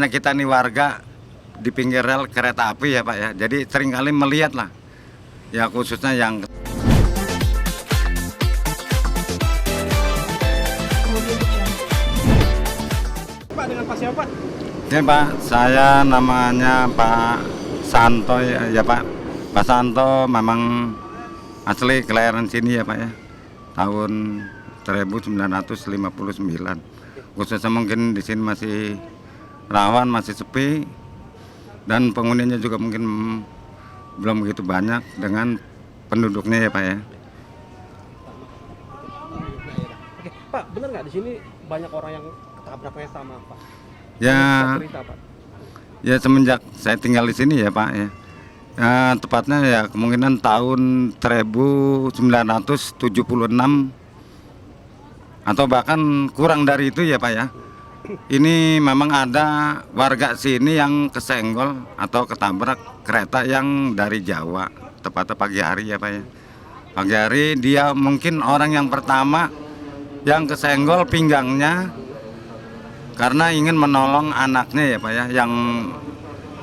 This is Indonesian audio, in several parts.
namanya kita nih warga di pinggir rel kereta api ya Pak ya. Jadi seringkali melihat lah, ya khususnya yang Pak, dengan Pak siapa? ini Pak, saya namanya Pak Santo ya Pak. Pak Santo memang asli kelahiran sini ya Pak ya. Tahun 1959. Khususnya mungkin di sini masih rawan, masih sepi, dan penghuninya juga mungkin belum begitu banyak dengan penduduknya ya Pak ya. Oke, Pak, benar nggak di sini banyak orang yang ketabrak kereta sama Pak? Ya, Bisa cerita Pak. ya semenjak saya tinggal di sini ya Pak ya. Tepatnya ya kemungkinan tahun 1976 atau bahkan kurang dari itu ya Pak ya. Ini memang ada warga sini yang kesenggol atau ketabrak kereta yang dari Jawa, tepatnya pagi hari ya Pak ya. Pagi hari dia mungkin orang yang pertama yang kesenggol pinggangnya karena ingin menolong anaknya ya Pak ya, yang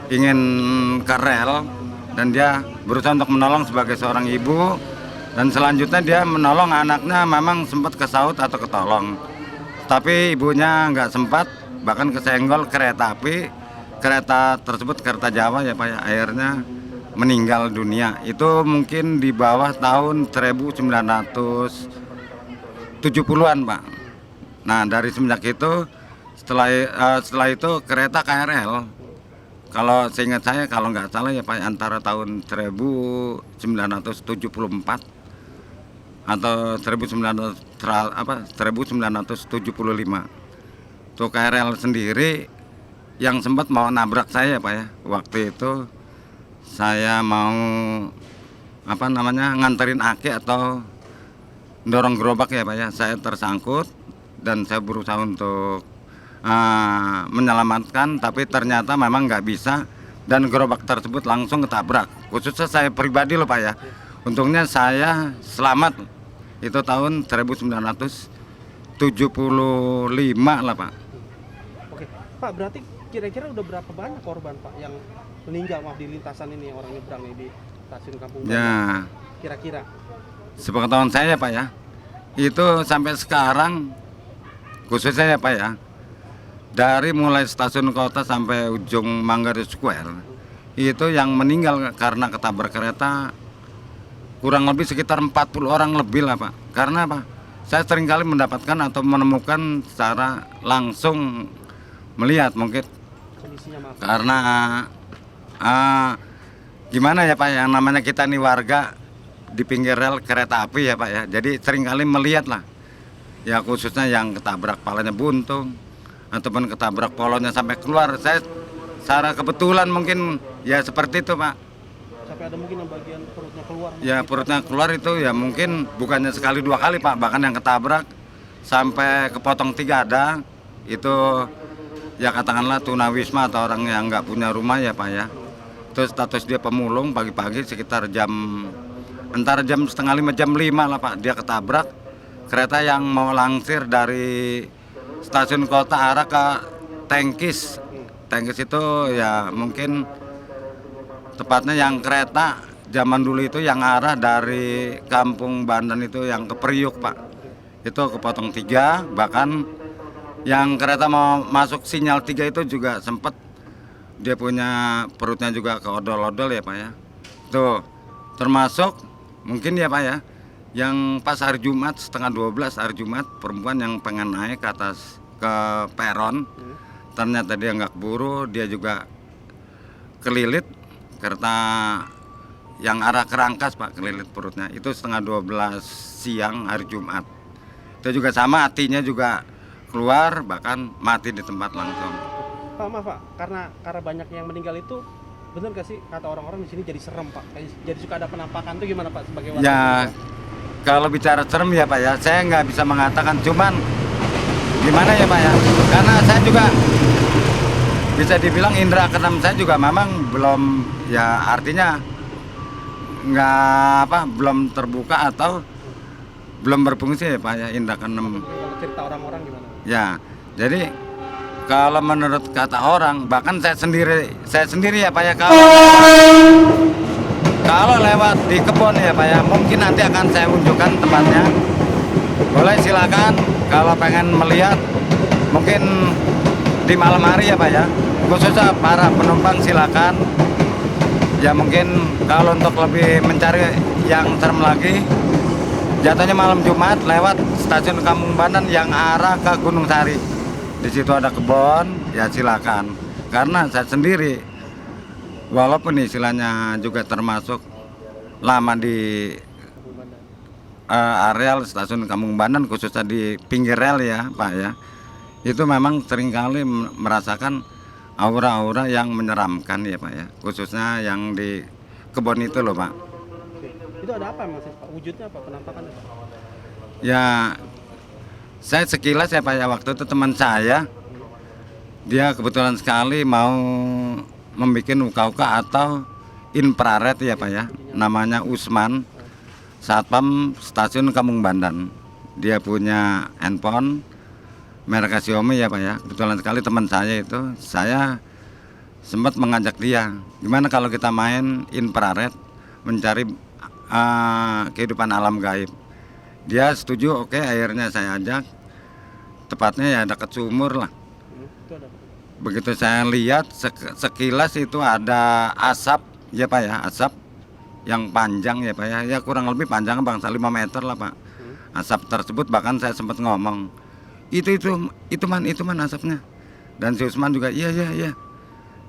ingin ke rel, dan dia berusaha untuk menolong sebagai seorang ibu, dan selanjutnya dia menolong anaknya memang sempat kesaut atau ketolong, tapi ibunya nggak sempat, bahkan kesenggol kereta api. Kereta tersebut kereta Jawa ya Pak ya, akhirnya meninggal dunia. Itu mungkin di bawah tahun 1970-an Pak. Nah dari semenjak itu setelah itu kereta KRL, kalau seingat saya kalau nggak salah ya Pak, antara tahun 1974 atau 1975 tuh KRL sendiri yang sempat mau nabrak saya Pak ya. Waktu itu saya mau nganterin aki atau dorong gerobak ya Pak ya, saya tersangkut dan saya berusaha untuk menyelamatkan, tapi ternyata memang nggak bisa dan gerobak tersebut langsung ketabrak. Khususnya saya pribadi loh Pak ya, untungnya saya selamat. Itu tahun 1975 lah Pak. Oke, Pak, berarti kira-kira udah berapa banyak korban Pak yang meninggal di lintasan ini, orang nyebrang nih di stasiun Kampung Banjar? Ya, Kira-kira sepengetahuan saya Pak ya, itu sampai sekarang khususnya ya Pak ya, dari mulai stasiun kota sampai ujung Manggarai Square, itu yang meninggal karena ketabrak kereta kurang lebih sekitar 40 orang lebih lah Pak. Karena apa? Saya seringkali mendapatkan atau menemukan secara langsung, melihat mungkin kondisinya maaf. karena gimana ya Pak, yang namanya kita nih warga di pinggir rel kereta api ya Pak ya. Jadi seringkali melihat lah, ya khususnya yang ketabrak palanya buntung ataupun ketabrak polonya sampai keluar. Saya secara kebetulan mungkin ya seperti itu Pak. Sampai ada mungkin yang bagian perutnya keluar. Ya perutnya keluar itu ya mungkin bukannya sekali dua kali Pak, bahkan yang ketabrak sampai kepotong 3 ada. Itu ya katakanlah tunawisma atau orang yang nggak punya rumah ya Pak ya. Terus status dia pemulung, pagi-pagi sekitar antara jam setengah 5 jam 5 lah Pak, dia ketabrak kereta yang mau langsir dari stasiun kota arah ke Tengkis. Tengkis itu ya mungkin tepatnya yang kereta zaman dulu itu yang arah dari Kampung Bandan itu yang ke Priuk Pak. Itu kepotong 3, bahkan yang kereta mau masuk sinyal 3 itu juga sempat dia punya perutnya juga ke odol-odol ya Pak ya. Tuh termasuk mungkin ya Pak ya, yang pas hari Jumat setengah 12 hari Jumat, perempuan yang pengen naik ke atas ke peron, ternyata dia nggak keburu, dia juga kelilit kereta yang arah ke Rangkas Pak, kelilit perutnya. Itu setengah 12 siang hari Jumat. Itu juga sama, hatinya juga keluar, bahkan mati di tempat langsung. Pak, maaf Pak, karena banyak yang meninggal itu, benar gak sih kata orang-orang di sini jadi serem Pak? Jadi suka ada penampakan tuh gimana Pak sebagai warga? Ya kalau bicara serem ya Pak ya, saya nggak bisa mengatakan, cuman gimana ya Pak ya, karena saya juga bisa dibilang indera keenam saya juga memang belum, ya artinya belum terbuka atau belum berfungsi ya Pak ya, indera keenam. Kalau cerita orang-orang gimana? Ya, jadi kalau menurut kata orang, bahkan saya sendiri ya Pak ya, kalau lewat di kebun ya Pak ya, mungkin nanti akan saya unjukkan tempatnya. Boleh silakan kalau pengen melihat, mungkin di malam hari ya Pak ya, khususnya para penumpang silakan. Ya mungkin kalau untuk lebih mencari yang serem lagi, jatuhnya malam Jumat lewat stasiun Kampung Bandan yang arah ke Gunung Sari. Di situ ada kebun, ya silakan. Karena saya sendiri, walaupun istilahnya juga termasuk lama di areal stasiun Kampung Bandan, khususnya di pinggir rel ya Pak ya, itu memang seringkali merasakan aura-aura yang menyeramkan ya Pak ya, khususnya yang di kebun itu loh Pak. Oke. Itu ada apa emang sih Pak? Wujudnya apa? Penampakannya Pak? Ya saya sekilas ya Pak ya, waktu itu teman saya, dia kebetulan sekali mau membuat uka-uka atau infrared ya Pak ya, namanya Usman, satpam stasiun Kampung Bandan. Dia punya handphone merek Xiaomi ya Pak ya, kebetulan sekali teman saya itu, saya sempat mengajak dia, gimana kalau kita main infrared mencari kehidupan alam gaib. Dia setuju, oke, akhirnya saya ajak, tepatnya ya dekat sumur lah. Itu ada apa? Begitu saya lihat sekilas itu ada asap ya Pak ya, asap yang panjang ya Pak ya, ya kurang lebih panjangnya bangsa 5 meter lah Pak. Asap tersebut bahkan saya sempat ngomong, itu man asapnya. Dan si Usman juga iya.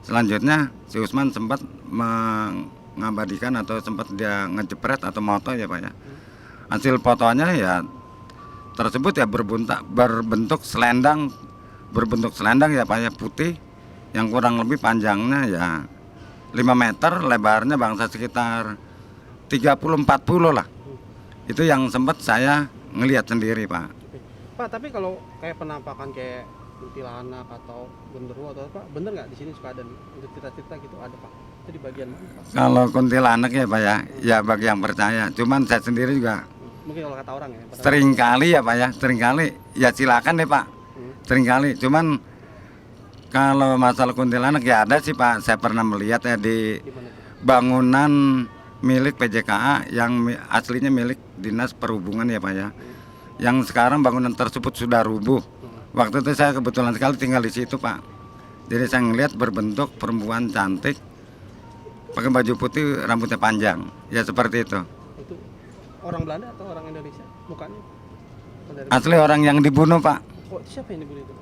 Selanjutnya si Usman sempat mengabadikan atau sempat dia ngejepret atau moto ya Pak ya. Hasil fotonya ya tersebut ya berbentuk selendang ya Pak ya, putih yang kurang lebih panjangnya ya 5 meter, lebarnya bangsa sekitar 30-40 lah. Itu yang sempat saya ngelihat sendiri Pak. Oke. Pak, tapi kalau kayak penampakan kayak kuntilanak atau genderuwo atau apa, bener nggak di sini suka ada nih? Untuk cerita-cerita gitu ada Pak? Itu di bagian mana Pak? Kalau kuntilanak ya Pak ya bagi yang percaya. Cuman saya sendiri juga Mungkin kalau kata orang ya. sering kali ya Pak ya, sering kali ya silakan deh Pak. Sering kali. Cuman kalau masalah kuntilanak ya ada sih Pak. Saya pernah melihat ya di Gimana tuh? bangunan milik PJKA yang aslinya milik Dinas Perhubungan ya Pak ya. Yang sekarang bangunan tersebut sudah rubuh. Waktu itu saya kebetulan sekali tinggal di situ Pak. Jadi saya ngelihat berbentuk perempuan cantik, pakai baju putih, rambutnya panjang. Ya seperti itu. Itu orang Belanda atau orang Indonesia mukanya? Asli orang yang dibunuh Pak. Oh, siapa yang dibunuh itu?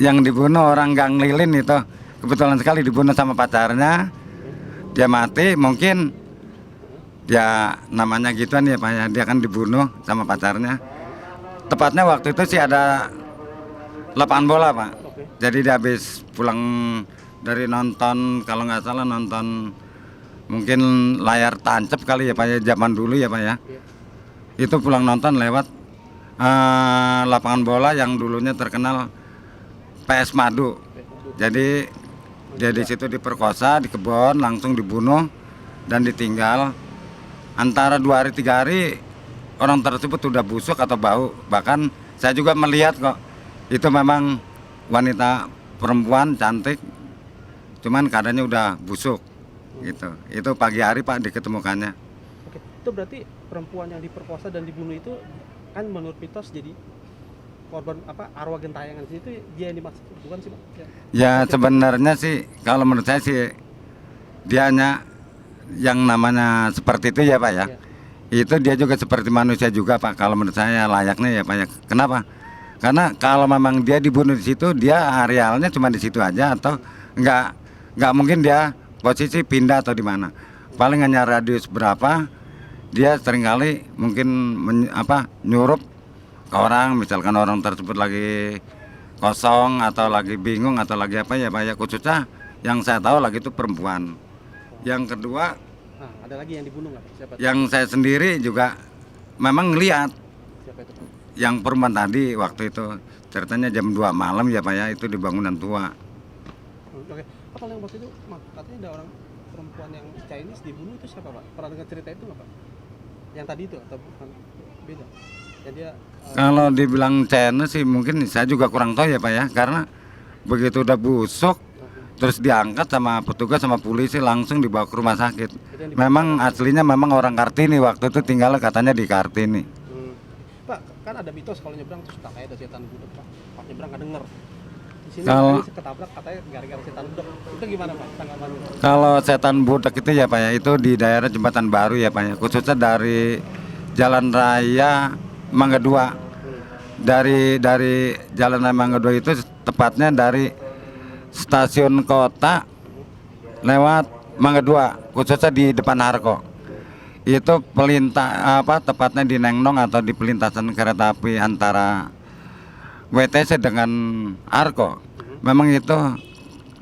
Yang dibunuh orang Gang Lilin itu. Kebetulan sekali dibunuh sama pacarnya. Dia mati, mungkin ya namanya gituan ya Pak ya. Dia kan dibunuh sama pacarnya. Tepatnya waktu itu sih ada lapangan bola Pak. Oke. Jadi dia habis pulang dari nonton, kalau nggak salah nonton mungkin layar tancap kali ya Pak ya, zaman dulu ya Pak ya. Iya. Itu pulang nonton lewat lapangan bola yang dulunya terkenal PS Madu. Jadi dia di situ diperkosa di kebun, langsung dibunuh dan ditinggal. Antara 2 hari 3 hari orang tersebut sudah busuk atau bau. Bahkan saya juga melihat kok, itu memang wanita perempuan cantik, cuman keadaannya udah busuk gitu. Itu pagi hari Pak diketemukannya. Oke, itu berarti perempuan yang diperkosa dan dibunuh itu kan menurut mitos jadi korban apa, arwah gentayangan itu dia yang dimaksud, bukan sih Pak? Ya sebenarnya sih kalau menurut saya sih dia hanya yang namanya seperti itu ya Pak ya. Itu dia juga seperti manusia juga Pak, kalau menurut saya layaknya ya Pak ya. Kenapa? Karena kalau memang dia dibunuh di situ, dia arealnya cuma di situ aja atau nggak mungkin dia posisi pindah atau di mana. Paling hanya radius berapa, dia seringkali mungkin nyurup ke orang, misalkan orang tersebut lagi kosong atau lagi bingung atau lagi apa ya Pak ya. Khususnya yang saya tahu lagi itu perempuan. Yang kedua, Nah, ada lagi yang dibunuh nggak? Siapa? yang saya sendiri juga memang ngelihat Siapa itu Pak? yang perempuan tadi waktu itu ceritanya jam 2 malam ya Pak ya, itu di bangunan tua. Oke, Pak, kalau yang waktu itu katanya ada orang perempuan yang Chinese dibunuh, itu siapa Pak? Pernah dengar cerita itu nggak Pak? Yang tadi itu atau bukan? Beda. Ya dia Kalau dibilang Chinese sih mungkin saya juga kurang tahu ya Pak ya, karena begitu udah busuk terus diangkat sama petugas sama polisi langsung dibawa ke rumah sakit. Memang aslinya memang orang Kartini, waktu itu tinggal katanya di Kartini. Pak, kan ada mitos kalau nyebrang tuh suka kayak ada setan budek Pak. Pak nyebrang nggak denger. Di sini Kalau- tadi ketabrak katanya gara-gara setan budek. Itu gimana Pak tanggapannya? Kalau setan budak itu ya Pak ya, itu di daerah Jembatan Baru ya Pak ya, khususnya dari Jalan Raya Mangga 2. Dari Jalan Raya Mangga 2 itu tepatnya dari stasiun kota lewat Mangga 2, khususnya di depan Harko. Itu tepatnya di Nengnong atau di pelintasan kereta api antara WTC dengan Arko. Memang itu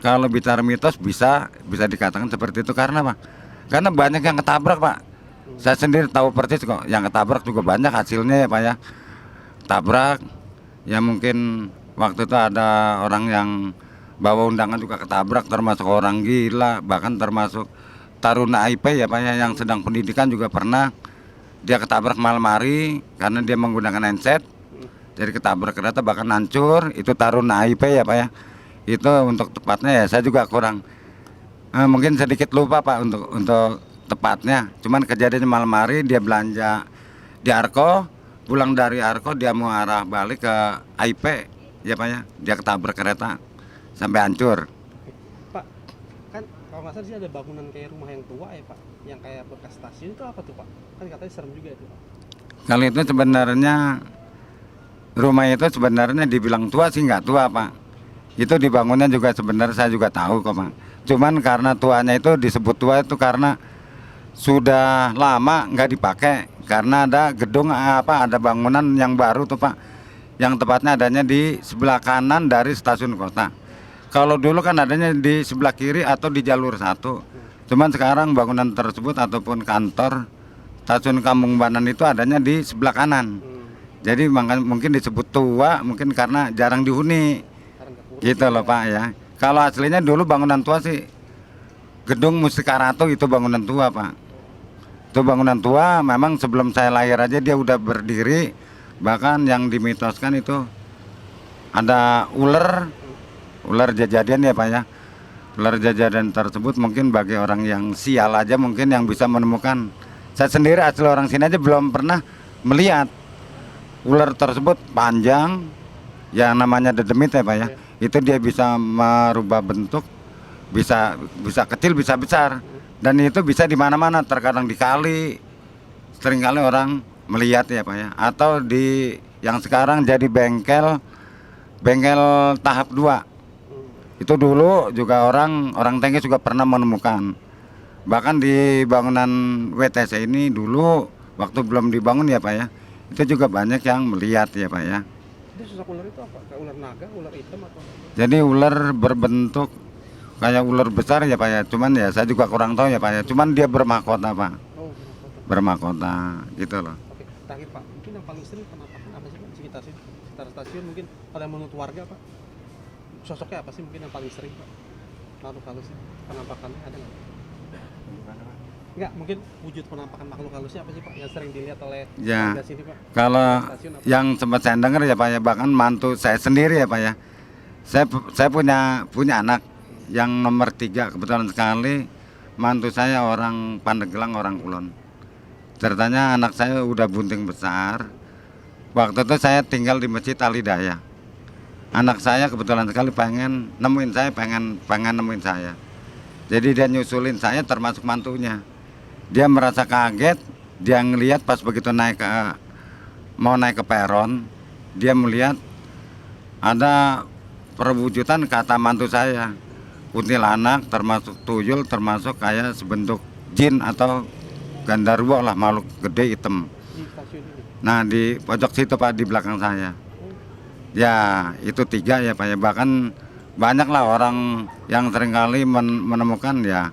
kalau bicara mitos bisa dikatakan seperti itu karena apa? Karena banyak yang ketabrak Pak. Saya sendiri tahu persis kok, yang ketabrak juga banyak hasilnya ya Pak ya. Tabrak, ya mungkin waktu itu ada orang yang bawa undangan juga ketabrak, termasuk orang gila, bahkan termasuk taruna IP ya Pak ya, yang sedang pendidikan juga pernah dia ketabrak malam hari karena dia menggunakan handset. Jadi ketabrak kereta bahkan hancur, itu taruna IP ya Pak ya. Itu untuk tepatnya ya saya juga kurang mungkin sedikit lupa Pak untuk tepatnya. Cuman kejadiannya malam hari dia belanja di Arko, pulang dari Arko dia mau arah balik ke IP ya Pak ya. Dia ketabrak kereta sampai hancur. Pak, kan kalau nggak salah sih ada bangunan kayak rumah yang tua ya Pak, yang kayak bekas stasiun itu apa tuh Pak? Kan katanya serem juga itu Pak. Kalau itu sebenarnya rumah itu sebenarnya dibilang tua sih nggak tua Pak. Itu dibangunnya juga sebenarnya saya juga tahu kok Pak. Cuman karena tuanya itu disebut tua itu karena sudah lama nggak dipakai. Karena ada gedung ada bangunan yang baru tuh Pak. Yang tepatnya adanya di sebelah kanan dari stasiun kota. Kalau dulu kan adanya di sebelah kiri atau di jalur 1. Cuman sekarang bangunan tersebut ataupun kantor stasiun Kampung Banan itu adanya di sebelah kanan. Jadi mungkin disebut tua mungkin karena jarang dihuni. Gitu loh Pak ya. Kalau aslinya dulu bangunan tua sih Gedung Mustika Ratu, itu bangunan tua Pak. Itu bangunan tua, memang sebelum saya lahir aja dia udah berdiri. Bahkan yang dimitoskan itu ada ular jajadian ya Pak ya. Ular jajadian tersebut mungkin bagi orang yang sial aja mungkin yang bisa menemukan. Saya sendiri asli orang sini aja belum pernah melihat ular tersebut panjang, yang namanya dedemit ya Pak ya. Itu dia bisa merubah bentuk, bisa kecil, bisa besar, dan itu bisa di mana-mana. Terkadang di kali, seringkali orang melihat ya Pak ya. Atau di yang sekarang jadi bengkel tahap 2. Itu dulu juga orang Tengge juga pernah menemukan. Bahkan di bangunan WTC ini dulu waktu belum dibangun ya Pak ya, itu juga banyak yang melihat ya Pak ya. Itu sosok ular itu apa? Kayak ular naga, ular hitam atau? Jadi ular berbentuk kayak ular besar ya Pak ya. Cuman ya saya juga kurang tahu ya Pak ya. Cuman dia bermahkota Pak. Oh, Bermahkota gitu loh. oke, terakhir Pak. Mungkin yang paling sering penampakan apa sih Pak? Sekitar stasiun mungkin ada yang menurut warga Pak. Sosoknya apa sih mungkin yang paling sering Pak? Makhluk halusnya, penampakannya ada nggak? Enggak, mungkin wujud penampakan makhluk halusnya apa sih Pak yang sering dilihat oleh Ya, warga sini Pak? kalau Stasiun apa? yang sempat saya dengar ya Pak ya, bahkan mantu saya sendiri ya Pak ya. Saya punya anak yang nomor 3, kebetulan sekali mantu saya orang Pandeglang, orang Kulon. Ceritanya anak saya udah bunting besar. Waktu itu saya tinggal di Masjid Alhidayah. Anak saya kebetulan sekali pengen nemuin saya. Jadi dia nyusulin saya termasuk mantunya. Dia merasa kaget, dia ngelihat pas begitu mau naik ke peron, dia melihat ada perwujudan kata mantu saya, kuntilanak, termasuk tuyul, termasuk kayak sebentuk jin atau gandarwo lah, makhluk gede hitam. Di stasiun ini. Nah di pojok situ Pak, di belakang saya. Ya itu 3 ya Pak ya. Bahkan banyak lah orang yang seringkali menemukan ya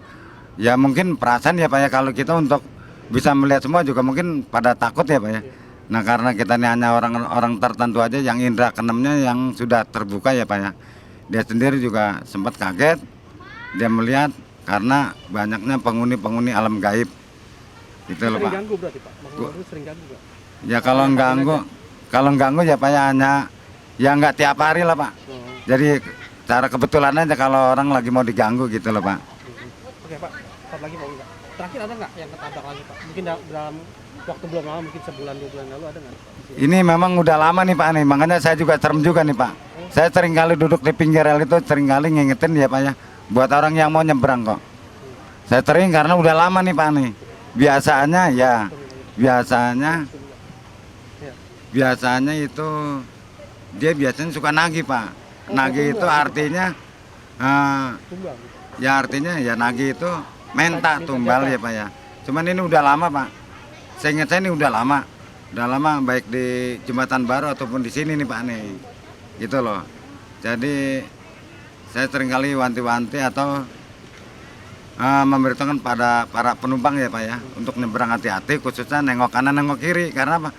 mungkin perasaan ya Pak ya. Kalau kita untuk bisa melihat semua juga mungkin pada takut ya Pak ya. Nah karena kita ini hanya orang tertentu aja yang indera keenamnya yang sudah terbuka ya Pak ya. Dia sendiri juga sempat kaget, dia melihat karena banyaknya penghuni alam gaib. Itu loh Sering Pak. ganggu berarti Pak? Makhluk halus sering ganggu nggak? Ya kalau ganggu ya Pak ya hanya ya nggak tiap hari lah Pak. Oh. Jadi Cara kebetulan aja kalau orang lagi mau diganggu gitu loh Pak. Oke Pak, satu lagi Pak enggak. Terakhir ada nggak yang ketabrak lagi Pak? Mungkin dalam waktu belum lama, mungkin sebulan 2 bulan lalu ada nggak? Ini memang udah lama nih Pak nih, makanya saya juga serem juga nih Pak. Saya sering kali duduk di pinggir rel itu, sering kali ngingetin ya Pak ya, buat orang yang mau nyebrang kok. Saya sering karena udah lama nih Pak nih. Biasanya ya, biasanya itu dia biasanya suka nagih Pak. Nagih itu artinya, Tumbang. ya artinya ya nagih itu minta tumbal ya Pak ya. Cuman ini udah lama Pak. Saya ingat saya ini udah lama baik di Jembatan Baru ataupun di sini nih Pak nih. Gitu loh. Jadi saya seringkali wanti-wanti atau memberitahukan pada para penumpang ya Pak ya untuk nyebrang hati-hati, khususnya nengok kanan nengok kiri. Karena apa?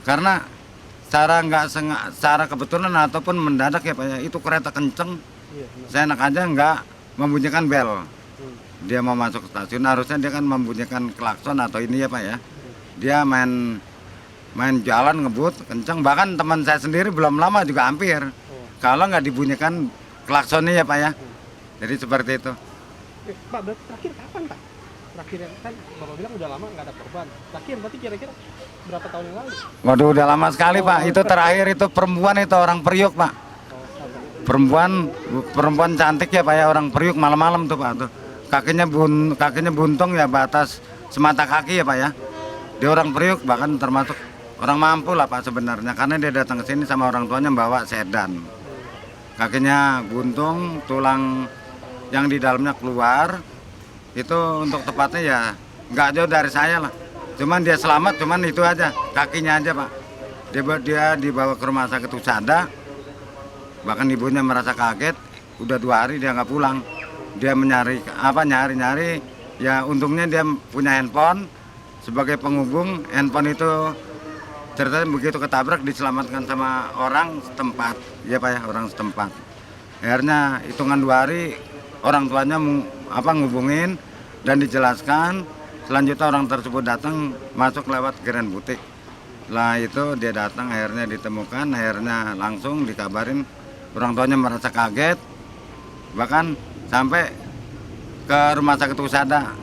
Karena secara kebetulan ataupun mendadak ya Pak ya, itu kereta kenceng. Iya, benar. Saya enak aja nggak membunyikan bel. Dia mau masuk stasiun harusnya dia kan membunyikan klakson atau ini ya Pak ya. Dia main jalan ngebut kenceng, bahkan teman saya sendiri belum lama juga hampir. Kalau nggak dibunyikan klaksonnya ya Pak ya. Jadi seperti itu. Pak, berarti terakhir kapan Pak? Terakhir kan Bapak bilang udah lama nggak ada korban. Terakhir berarti kira-kira berapa tahun yang lalu? Waduh udah lama sekali Pak. Itu terakhir itu perempuan itu orang Priuk Pak. Perempuan cantik ya Pak ya, orang Priuk malam-malam tuh Pak tuh. Kakinya buntung ya batas semata kaki ya Pak ya. Dia orang Priuk, bahkan termasuk orang mampu lah Pak sebenarnya, karena dia datang ke sini sama orang tuanya bawa sedan. Kakinya buntung, tulang yang di dalamnya keluar. Itu untuk tepatnya ya nggak jauh dari saya lah. Cuman dia selamat, cuman itu aja, kakinya aja Pak. Dia dibawa ke rumah sakit Husada. Bahkan ibunya merasa kaget, udah 2 hari dia nggak pulang. Dia nyari, ya untungnya dia punya handphone. Sebagai penghubung, handphone itu ceritanya begitu ketabrak diselamatkan sama orang setempat. Ya Pak ya, orang setempat. Akhirnya hitungan 2 hari orang tuanya ngubungin dan dijelaskan. Selanjutnya orang tersebut datang masuk lewat Grand Butik. Lah itu dia datang, akhirnya ditemukan, akhirnya langsung dikabarin. Orang tuanya merasa kaget, bahkan sampai ke rumah sakit Husada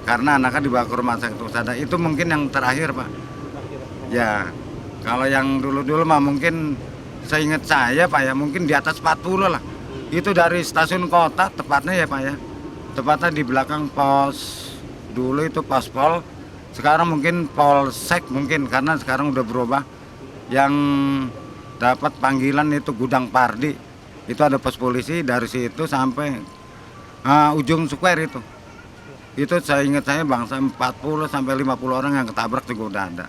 karena anaknya dibawa ke rumah sakit Husada. Itu mungkin yang terakhir Pak. Ya, kalau yang dulu-dulu mah mungkin seingat saya Pak ya, mungkin di atas 40 lah. Itu dari stasiun kota tepatnya ya Pak ya. Tepatnya di belakang pos, dulu itu pos Pol. Sekarang mungkin Polsek mungkin, karena sekarang udah berubah. Yang dapat panggilan itu Gudang Pardi. Itu ada pos polisi dari situ sampai ujung square itu. Itu saya ingat saya bangsa 40 sampai 50 orang yang ketabrak juga udah ada.